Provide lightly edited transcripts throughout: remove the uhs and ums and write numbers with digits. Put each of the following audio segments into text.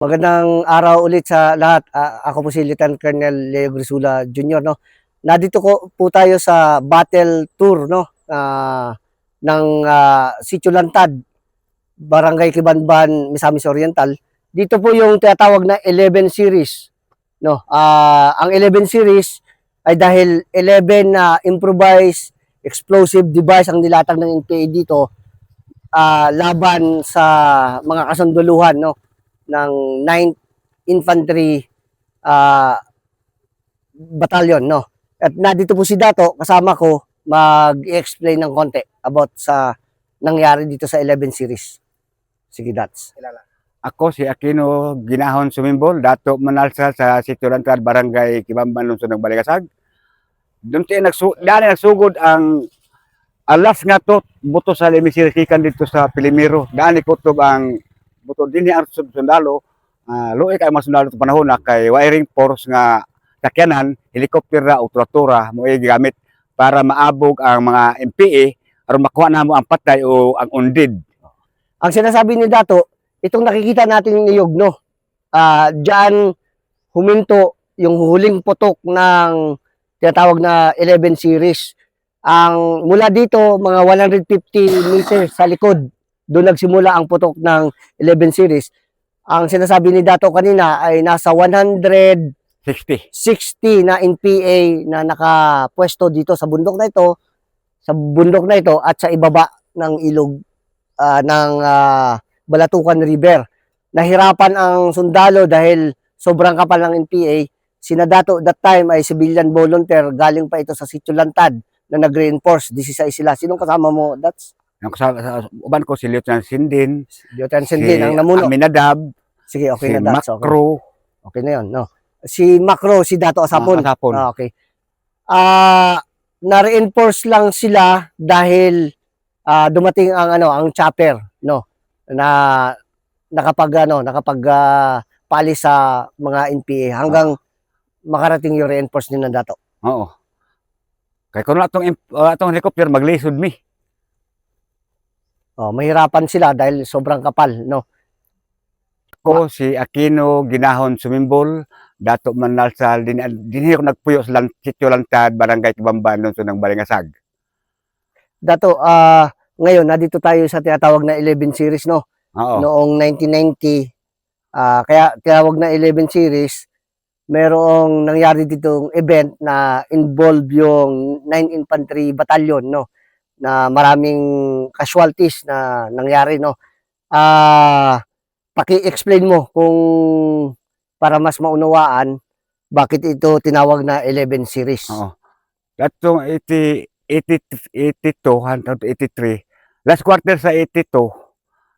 Magandang araw ulit sa lahat. Ako po si Lieutenant Colonel Leo Grisula Jr. No. Nandito po tayo sa battle tour no ng Sitio Lantad, Barangay Kibanban, Misamis Oriental. Dito po yung tinatawag na 11 series no. Ang 11 series ay dahil 11 na improvised explosive device ang nilatag ng NPA dito laban sa mga kasunduluhan no ng 9th Infantry uh, Battalion, no? At nandito po si Dato, kasama ko, mag-explain ng konti about sa nangyari dito sa 11 series. Sige, Dats. Ako si Aquino Ginahon Sumimbol, Dato Manalsa sa Sitio Lantad, Barangay Kibamban, Lungsod ng Baligasag. Doon nagsugod ang alas nga to, buto sa limisirikikan dito sa Pilimiro. Daan ikutob ang buto din ang sundalo. Luoy kay mga sundalo sa panahon na kay wiring force nga sakyanan, helicopter ra o traktora mo gamit para maabog ang mga MPA aron makuha na mo ang patay o ang undid. Ang sinasabi ni Dato, itong nakikita natin yung niyog, no? Diyan huminto yung huling putok ng tinatawag na 11 series. Ang mula dito, mga 150 meters sa likod, doon nagsimula ang putok ng 11 series. Ang sinasabi ni Dato kanina ay nasa 160 na NPA na nakapwesto dito sa bundok na ito, at sa ibaba ng ilog ng Balatukan River. Nahirapan ang sundalo dahil sobrang kapal ng NPA. Sina Dato that time ay civilian volunteer, galing pa ito sa Sitio Lantad na nag-reinforce, 16 sila. Sinong kasama mo? That's Ang uban ko si Lieutenant Sindin, Lieutenant Sindin, ang namuno. Aminadab, Sige, okay si na, Dats. Macro. Okay na yun, no? Si Macro, si Dato Asapon. Okay. Na-reinforce lang sila dahil dumating ang chopper, no? Na nakapag pali sa mga NPA hanggang makarating yung reinforce nila ng Dato. Oo. Kaya kung atong helicopter maglisod mi. Mahirapan sila dahil sobrang kapal, no? Ko si Aquino Ginahon Sumimbol, Dato Manalsal, din ako nagpuyo sa Sitio Lantad, Barangay Kibamban, Lungsod ng Baligasag. Dato, ngayon nandito tayo sa tinatawag na 11 series, no? Oo. Noong 1990, kaya tinawag na 11 series, merong nangyari ditong event na involve yung 9th Infantry Battalion, no? Na maraming casualties na nangyari, no? Paki-explain mo kung para mas maunawaan bakit ito tinawag na 11 series. Oo. Datong 82 hanggang 83, last quarter sa 82,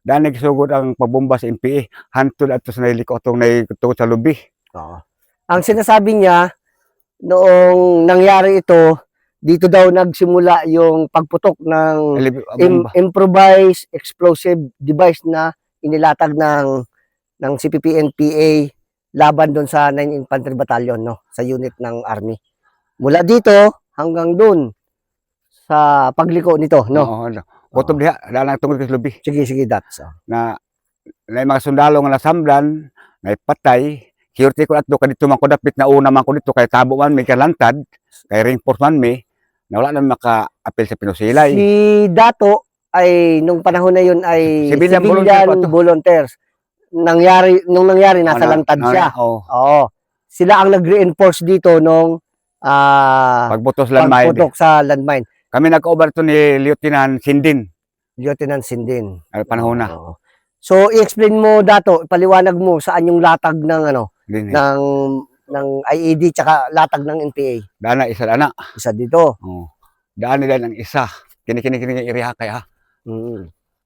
dahil nagsugod ang pabomba sa MPA, hantod ato sa helicopter na tungod sa lubi. Oo. Ang sinasabi niya, noong nangyari ito, dito daw nagsimula yung pagputok ng improvised explosive device na inilatag ng CPP-NPA laban doon sa 9th Infantry Battalion, no, sa unit ng Army. Mula dito hanggang doon sa pagliko nito, no. Kutob diha dalang tungod sa lubi. Sige, Dats. Na mga sundalo nga nasamblan, na patay. Security ko atdo kadto man ko dapit na una man ko dito kay tabo man may kalantad, kay reinforce man may na wala na maka-apel sa Pinusilay. Si Dato ay nung panahon na yun ay civilian volunteers. Nung nangyari nasa Lantad siya. Oo. Sila ang nag-reinforce dito nung pagputok sa landmine. Kami nag-over to ni Lieutenant Sindin. Ay panahon na. So i-explain mo, Dato, paliwanag mo saan yung latag ng ng IED tsaka latag ng NPA. Dana isa dito. Daan nila ng isa. Kini iriha kaya.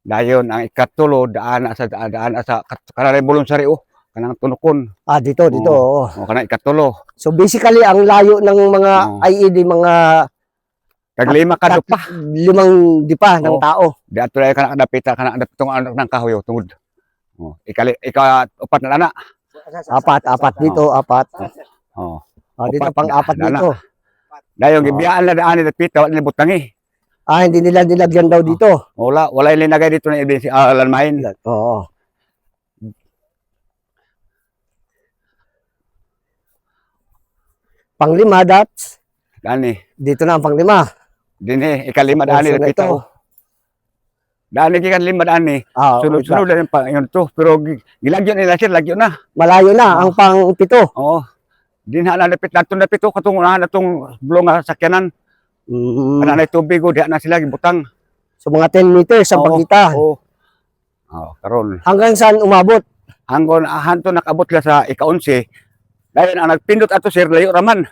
Dayon ang ikatulo daan sa kanang voluntary kanang tunukon. Dito. Kanang ikatulo. So basically ang layo ng mga IED mga taglima ka pa. 5 dipa ng tao. Di ato lay kanang dapita kanang tong anak ng kahoy tungod. Upat na ana. Apat dito, apat. Dito pang-apat dito. Dayon gibiyaan na daan ni dapita wala ni butangi. Hindi nila nilagyan daw dito. Wala ilinagay dito na evidence landmine. Oo. Panglima, Dats. Dani. Dito na ang panglima. Dinhi ikalima dani Portion na nakita ito. ko. Dani gikan lima dani. Ah, Sunod-sunod lang pa yun to. Pero gilagyo nila sir, lagyo na. malayo na ang pang-pito. Oo. Dinha na napit nato na pito katong na natong bulong nga sakyanan. Ana na tubig o diha na sila gibutang. So mga 10 meters ang Oo, pagitan. Oo. Oh, karon. Hanggang saan umabot? Hanggon hanto nakabot sila sa ika-11. Dahil ang nagpindot ato sir layo raman.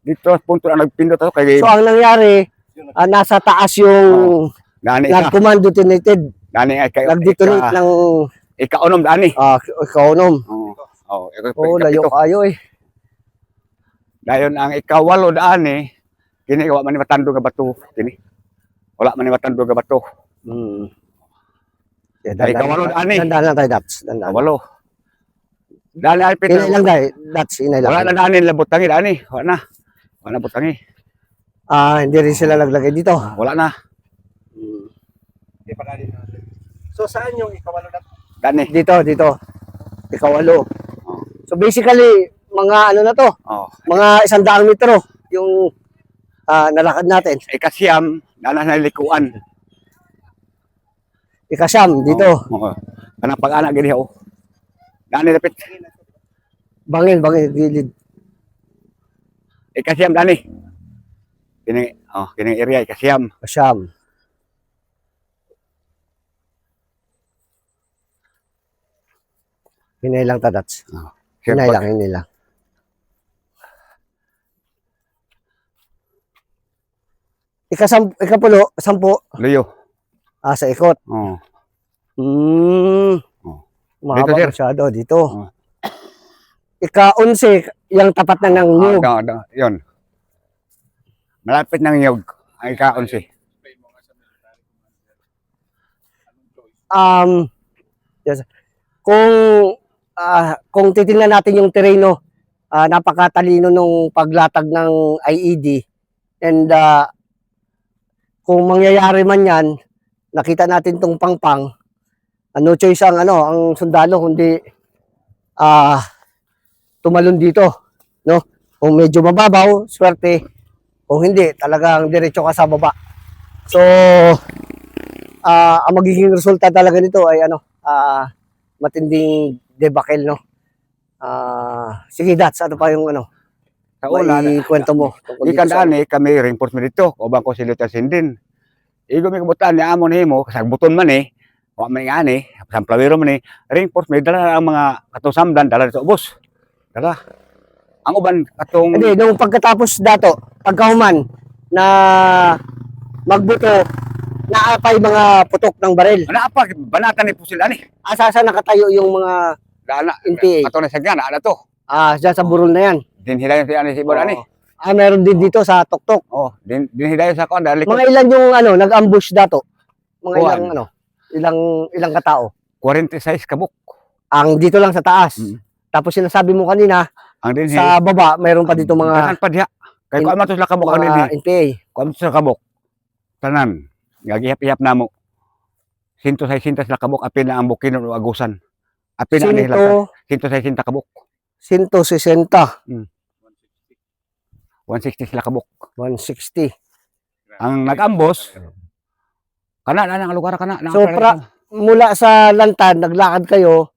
Dito punto ang nagpindot ato kay So ang nangyari, nasa taas yung dani ka. nag-command detonated. Dani ay kay Nag-detonate ng ika-unom dani. kaunom. Oo. Oh, Oh, layo kayo eh. Dayon ang ikawalo dani kini wa man ni matando nga bato kini. Wala man ni matando nga bato. Yeah, Ay, kawalo na, ani. Dandan lang tayo, Dats. Dandan. Walo. Dani ay pito. Inay lang tayo, Dats. Inay lang. Wala na dani labutangi dani. Wala na. Wala na butangi. Hindi rin sila naglagay dito. Wala na. So saan yung ikawalo na? Dani. Dito. Ikawalo. So basically, mga ano na to, Oh. mga 100 metro yung nalakad natin. Ikasyam dana na likuan. Ikasyam, dito. Oo. Kanang pag-anak gini ho. Dani lapit. Bangin, gilid. Ikasyam dani. Kini area ikasyam. Ikasyam. Hinay lang ta, Dats. Hinay lang. Ikapulo, 10. Luyo. Sa ikot. Oh. Hmm. Oh. Mahaba Dito, sir. masyado dito. Oh. Ika-11, yung tapat na ng nyug. Yun. Malapit ng nyug. Ang ika-11. Yes. Kung titingnan natin yung terreno, napakatalino nung paglatag ng IED. And kung mangyayari man yan, nakita natin tong pangpang, no choice ang sundalo kundi tumalon dito, no? Kung medyo mababaw, swerte. Kung hindi, talagang diretso ka sa baba. So, ang magiging resulta talaga nito ay matinding debacle, no? Sige, Dats, ano pa yung Sa una, kwento mo? tungkol dito ikan sa- dani kami reinforcement dito. Ubang ko si Lieutenant Sindin. Igo may kabutan ni amon himo kasagbuton man wa man ngani, samplawero man reinforcement dala ang mga katong samdan dala sa ubos. Dala. Ang uban katong Hindi, nung pagkatapos dato, pagkahuman na magbuto, naapay mga putok ng baril. ana apa banatan ni pusil ani. Asa nakatayo yung mga Dala NPA? ato na sagyan ana to. Diyan sa burol na yan. Din hidayon si ani si Bon ani. Meron din dito sa Toktok. Oh, din hidayon sa kon dali Mga ilan yung nag-ambush dato? Mga Kuwan. ilang katao? 46 kabuk. Ang dito lang sa taas. Mm. Tapos sinasabi mo kanina, Ang din sa baba, mayroon pa dito tanan mga pa diha. Kay kuan man to sila kabuk ang din NPA. kuan sa kabuk. Tanan. Gagihap-ihap namo. 160 sila kabuk apil na ang bukin o agusan. Apil na nila 160 kabuk. 160. 160 sila kabuk. 160. Ang nag-ambos kana na ang lugar kana. So, mula sa Lantan, naglakad kayo,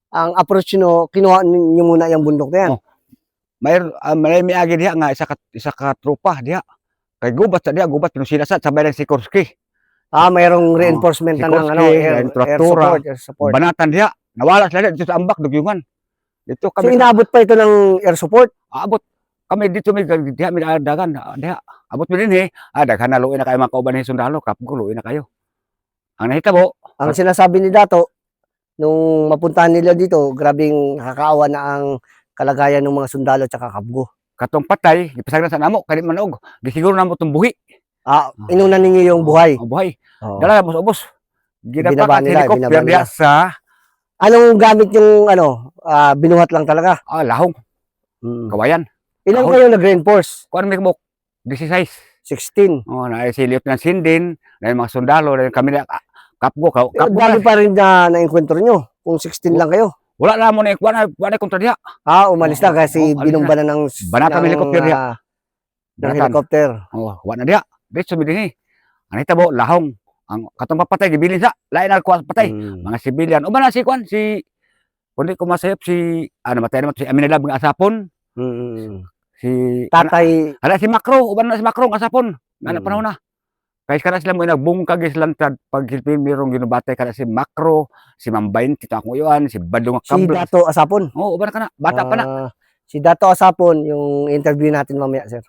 ang approach nyo, kinuha nyo muna yung bundok na yan. Oh. May agi diha nga isa ka tropa diha. Kay gubat sa diha, gubat pinusilasat sabay lang si Kurski. Mayroong reinforcement na ng Sikorsky, air traktura, support. Banatan diha. Nawala sila dito sa ambak dugyungan. Dito So, kami inabot pa ito ng air support? abot. Kami dito may diha may dagan diha. Abot mi dinhi. Daghan na luoy na kayo mga kauban ni sundalo, kapgo luoy na kayo. Ang nahitabo, Ang sinasabi ni Dato, nung mapuntahan nila dito, grabing nakakaawa na ang kalagayan ng mga sundalo at kabgo. katong patay, gipasagdan sa namo, kani manog. Gisiguro namo tong buhi. Inunan ninyo yung buhay. Ang buhay. Oo. Dala mo sa ubos. Binaba Ginapakan nila, helicopter binaba diha nila. sa Anong gamit yung binuhat lang talaga? lahong kawayan. Ilan Ako- kayo nag-reinforce? Kuan may kabuk 16. 16. Oh, na si Lieutenant Sindin, na yung mga sundalo, na kami na kapgo Dami pa rin na na-enkwentro nyo. Kung 16 lang kayo. Wala na mo na wala kontra diha. Umalis na kasi Oo, alis na. binumba na ng Banata may helicopter diha. ng Banatan. helicopter. Oh, wala na diha. Diretso mi dinhi. Anita mo lahong ang katong papatay gibilin sa lain na kuha patay. Mga civilian. Uban na si kwan si kundi ko masayop si matay naman si Aminadab ng asapon. Si Tatay, ana si Macro, uban na si Macro ng asapon. Ana Mm. panahon na. Kaya kana sila mo nagbungkag islantad pag mirong ginubatay kana si Macro, si Mambayin, Tito Akuyuan, si Badong si Kambal. Dato Asapon. Oh, uban kana, bata pa na. Si Dato Asapon, yung interview natin mamaya, sir.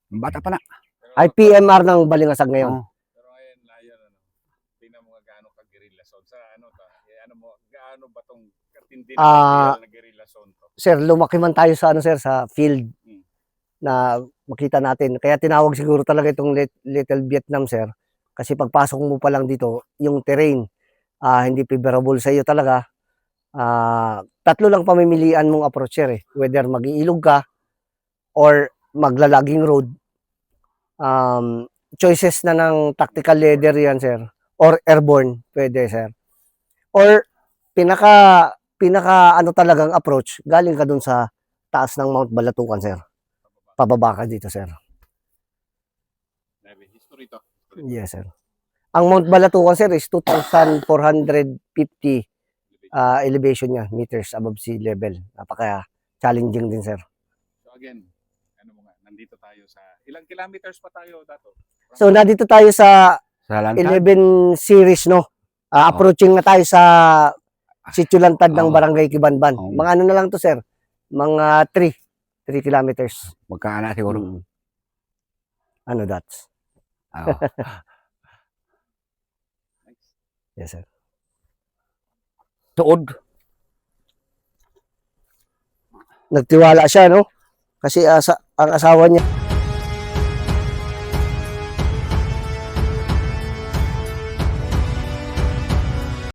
Bata pa na. Ay PMR ng Balingasag ngayon. Oh. Pero ngayon, Lion, tingnan mo nga gaano ka-guerrilla zone. Sa gaano ba tong katindi Ah, na guerrilla zone to? Sir, lumaki man tayo sa sir, sa field na makita natin. Kaya tinawag siguro talaga itong Little Vietnam, sir. Kasi pagpasok mo pa lang dito, yung terrain, hindi favorable sa iyo talaga. Tatlo lang pamimilian mong approach, sir, eh. Whether mag-iilog ka or maglalaging road. Choices na ng tactical leader yan, sir. Or airborne, pwede, sir. Or pinaka talagang approach, galing ka dun sa taas ng Mount Balatukan, sir. Pababa ka dito, sir. History to. Yes, sir. Ang Mount Balatukan, sir, is 2,450 elevation niya, meters above sea level. Napaka challenging din, sir. So again, nandito tayo sa ilang kilometers pa tayo dato. So, nandito tayo sa Sa lantad. 11 series, no? Approaching na tayo sa Sitio Lantad ng Oo. Barangay Kibanban. Oo. Mga ano na lang to, sir? Mga 3 kilometers. Magkaana siguro. Ano that's? Oo. Yes, sir. Tuod. Nagtiwala siya, no? Kasi ang asawa niya,